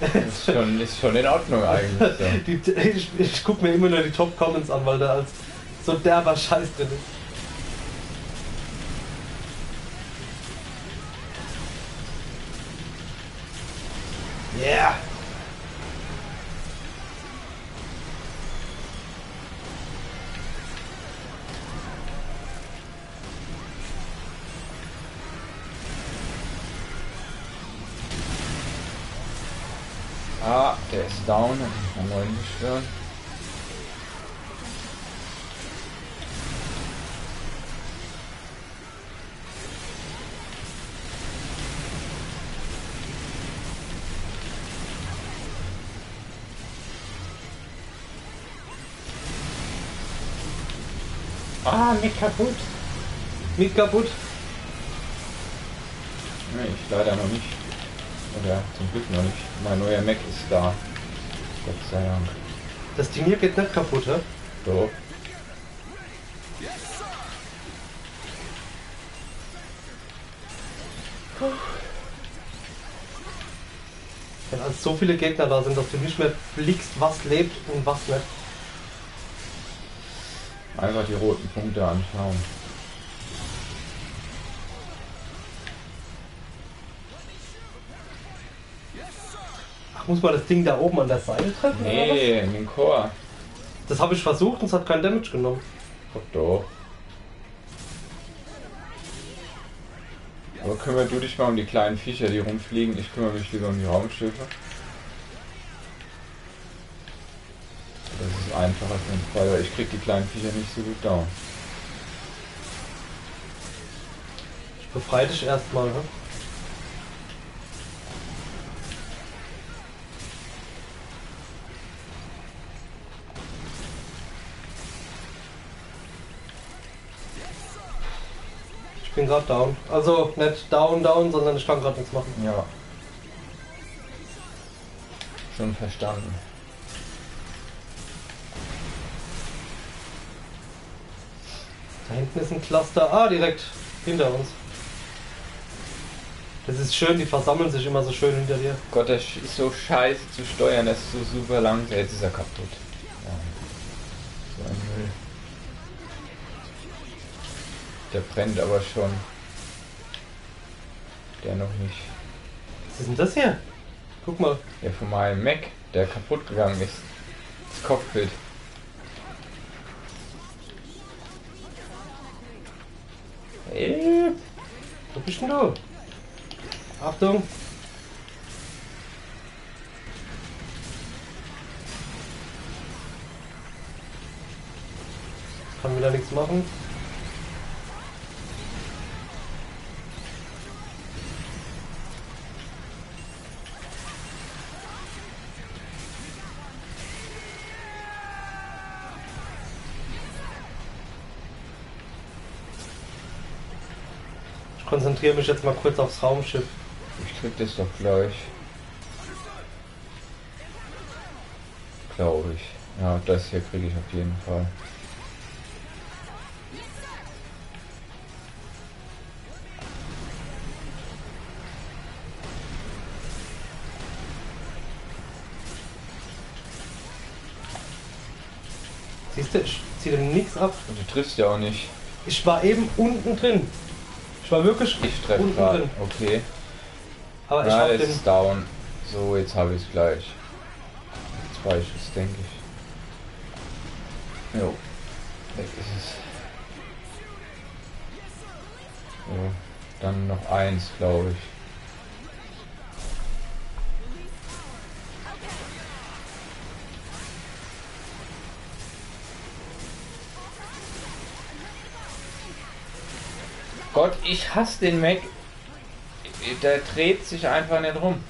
Ist schon in Ordnung eigentlich. So. Ich guck mir immer nur die Top Comments an, weil da als so derber Scheiß drin ist. Yeah! Ah, der ist down. Einen neuen beschwören. Ah, mit kaputt. Mit kaputt? Nee, ich leider noch nicht. Oder zum Glück noch nicht. Mein neuer Mac ist da. Gott sei Dank. Das Ding hier geht nicht kaputt, hä? So. Wenn also so viele Gegner da sind, dass du nicht mehr blickst, was lebt und was nicht. Einfach die roten Punkte anschauen. Ach, muss man das Ding da oben an der Seite treffen? Oder Nee, in den Chor. was? Das habe ich versucht und es hat kein Damage genommen. Doch. Aber kümmere du dich mal um die kleinen Viecher, die rumfliegen. Ich kümmere mich lieber um die Raumschiffe. Das ist einfacher für den Fall, weil ich krieg die kleinen Viecher nicht so gut down. Ich befreie dich erstmal, ne? Ich bin gerade down. Also nicht down, sondern ich kann gerade nichts machen. Ja. Schon verstanden. Da hinten ist ein Cluster. Ah, direkt hinter uns. Das ist schön, die versammeln sich immer so schön hinter dir. Gott, das ist so scheiße zu steuern, das ist so super langsam. Jetzt ist er kaputt. Ja. So ein Müll. Der brennt aber schon. Der noch nicht. Was ist denn das hier? Guck mal. Der von meinem Mac, der kaputt gegangen ist. Das Cockpit. Hey. Wo bist denn du? Achtung! Kann wieder nichts machen. Ich konzentriere mich jetzt mal kurz aufs Raumschiff. Ich krieg das doch gleich. Glaube ich. Ja, das hier kriege ich auf jeden Fall. Siehst du, ich ziehe dem nichts ab. Und du triffst ja auch nicht. Ich war eben unten drin. Ich war wirklich Ich treffe unten gerade. drin. Okay. Aber ich Ja, hab das den. ist down. So, jetzt habe ich es gleich. 2 Schuss, denke ich. Jo. Weg ist es. So, dann noch 1, glaube ich. Gott, ich hasse den Mac. Der dreht sich einfach nicht rum.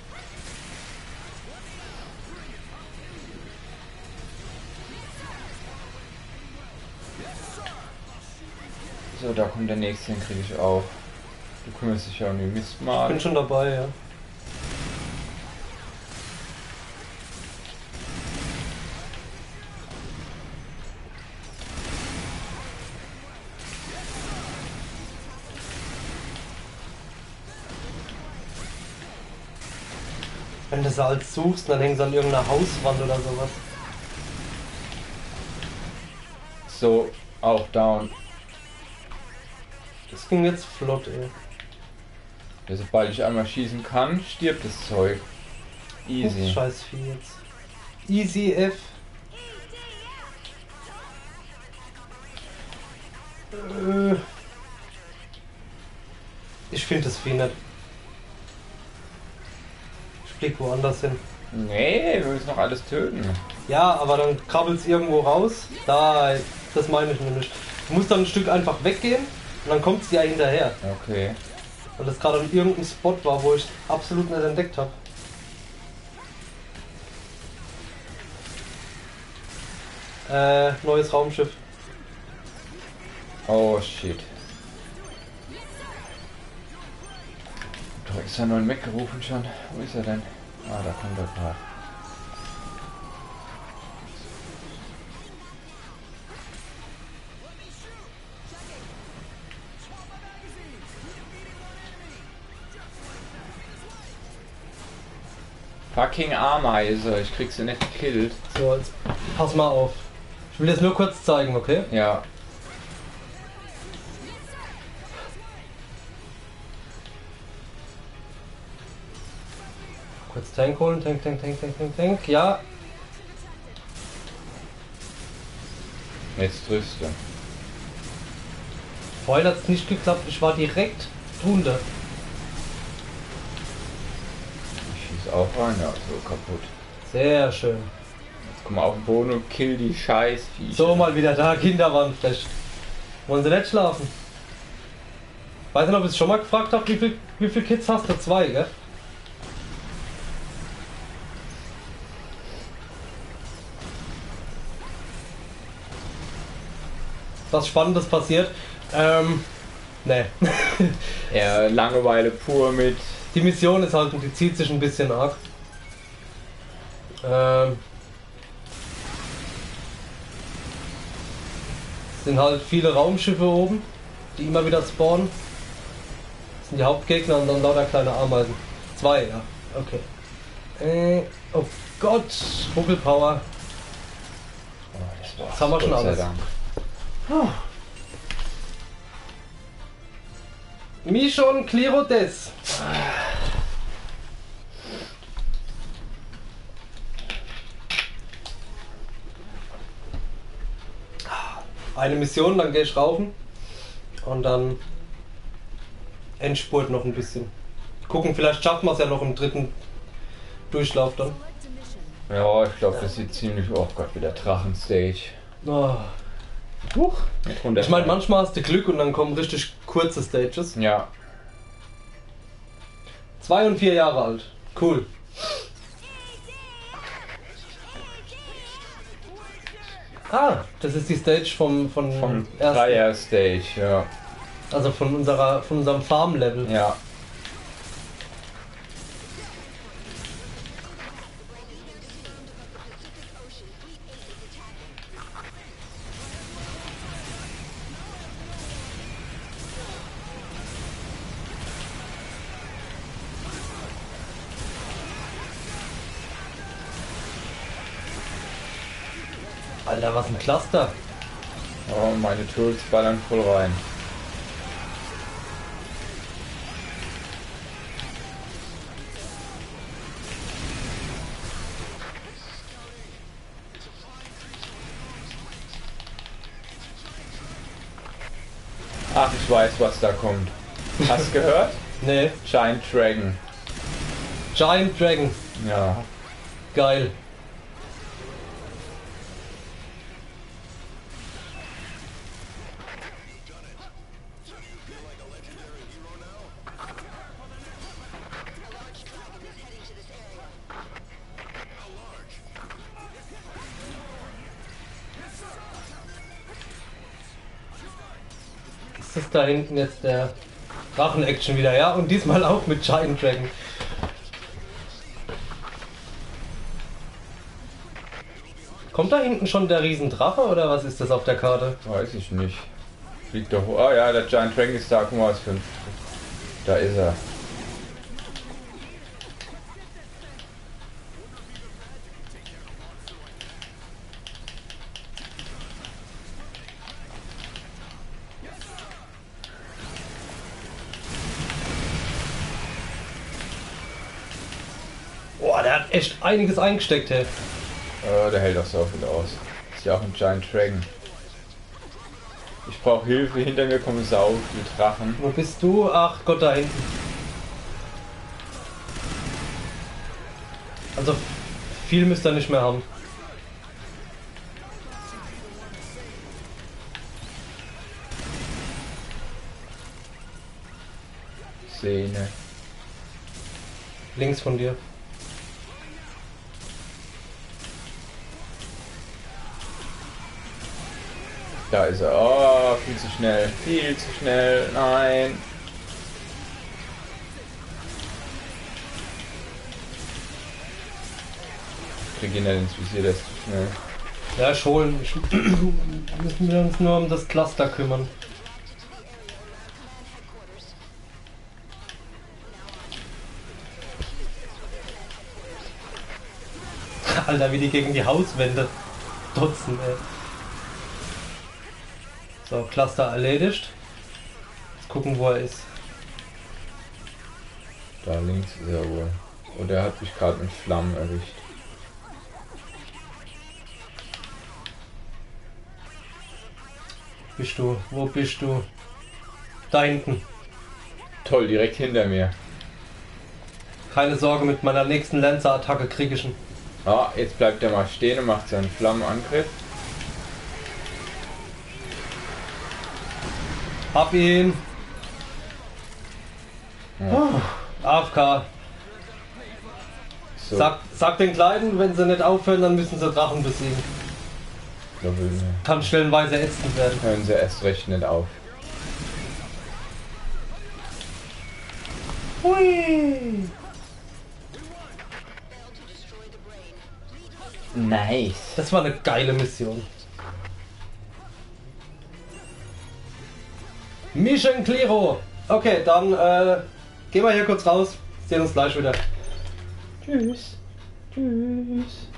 So, da kommt der nächste, den kriege ich auch. Du kümmerst dich ja um die Ich Mistmark. bin schon dabei, ja. Wenn du Salz suchst, dann hängen sie an irgendeiner Hauswand oder sowas. So, auch down. Das ging jetzt flott, ey. Ja, sobald ich einmal schießen kann, stirbt das Zeug. Das Easy. scheiß Vieh jetzt. Easy F. Ich finde das Vieh nicht. Ich flieg woanders hin. Nee, wir müssen noch alles töten. Ja, aber dann krabbelt's irgendwo raus. Da, das meine ich nämlich. Du musst dann ein Stück einfach weggehen und dann kommt's dir ja hinterher. Okay. Weil das gerade an irgendeinem Spot war, wo ich absolut nicht entdeckt habe. Neues Raumschiff. Oh shit. extra neuen Mac gerufen schon. Wo ist er denn? Ah, da kommt er gerade. Fucking Ameise, ich krieg sie nicht gekillt. So, jetzt pass mal auf. Ich will das nur kurz zeigen, okay? Ja. Kurz Tank holen, Tank. Ja, Jetzt triffst du. vorhin hat es nicht geklappt, ich war direkt drunter. Ich schieß auch rein, ja, so kaputt. Sehr schön. Jetzt komm mal auf den Boden und kill die Scheißviecher. So, mal wieder da, Kinder waren frech. Wollen sie nicht schlafen? Weiß nicht, ob ich es schon mal gefragt habe, wie viel Kids hast du? 2, gell? Was Spannendes passiert? Ne. Ja, Langeweile pur mit. Die Mission ist halt, die zieht sich ein bisschen arg. Es sind halt viele Raumschiffe oben, die immer wieder spawnen. Das sind die Hauptgegner und dann lauter kleine Ameisen. 2, ja. Okay. Oh Gott, Vogelpower. Das haben wir schon alles. Mission Cliro des. Eine Mission, dann gehe ich rauchen und dann Endspurt noch ein bisschen. Gucken, vielleicht schaffen wir es ja noch im 3. Durchlauf dann. Ja, ich glaube, das sieht ziemlich. Oh Gott, wieder Drachenstage. Oh. Huch. Ich meine, manchmal hast du Glück und dann kommen richtig kurze Stages. Ja. 2 und 4 Jahre alt. Cool. Ah, das ist die Stage vom ersten. Dreier Stage, ja. Also von unserem Farm-Level. Ja. Alter, was ein Cluster. Oh, meine Tools ballern voll rein. Ach, ich weiß, was da kommt. Hast du gehört? Nee. Giant Dragon. Giant Dragon. Ja. Geil. Ist da hinten jetzt der Drachen-Action wieder, ja? Und diesmal auch mit Giant Dragon. Kommt da hinten schon der Riesendrache oder was ist das auf der Karte? Weiß ich nicht. Fliegt doch. Ah ja, der Giant Dragon ist da. Guck mal, was für ein. Da ist er. Boah, der hat echt einiges eingesteckt, hey. Der hält doch so viel aus. Ist ja auch ein Giant Dragon. Ich brauche Hilfe, hinter mir kommen sau viele Drachen. Wo bist du? Ach Gott, da hinten. Also, viel müsst ihr nicht mehr haben. Szene. Links von dir. Da ist er. Oh, viel zu schnell. Viel zu schnell. Nein. kriege ihn nicht ins Visier, das ist zu schnell. Ja, schon. Müssen wir uns nur um das Cluster kümmern. Alter, wie die gegen die Hauswände dutzen, ey. So, Cluster erledigt. Jetzt gucken, wo er ist. Da links ist er wohl. Oder er hat mich gerade mit Flammen erwischt. Bist du? Wo bist du? Da hinten. Toll, direkt hinter mir. Keine Sorge, mit meiner nächsten Lancer-Attacke krieg ich ihn. Ah, jetzt bleibt er mal stehen und macht seinen Flammenangriff. Hab ihn. Ja. AFK. So, Sag den Kleinen, wenn sie nicht aufhören, dann müssen sie Drachen besiegen. da Kann stellenweise ätzend werden. hören sie erst recht nicht auf. Hui. Nice. Das war eine geile Mission. Mission Clero. Okay, dann gehen wir hier kurz raus. Sehen uns gleich wieder. Tschüss. Tschüss.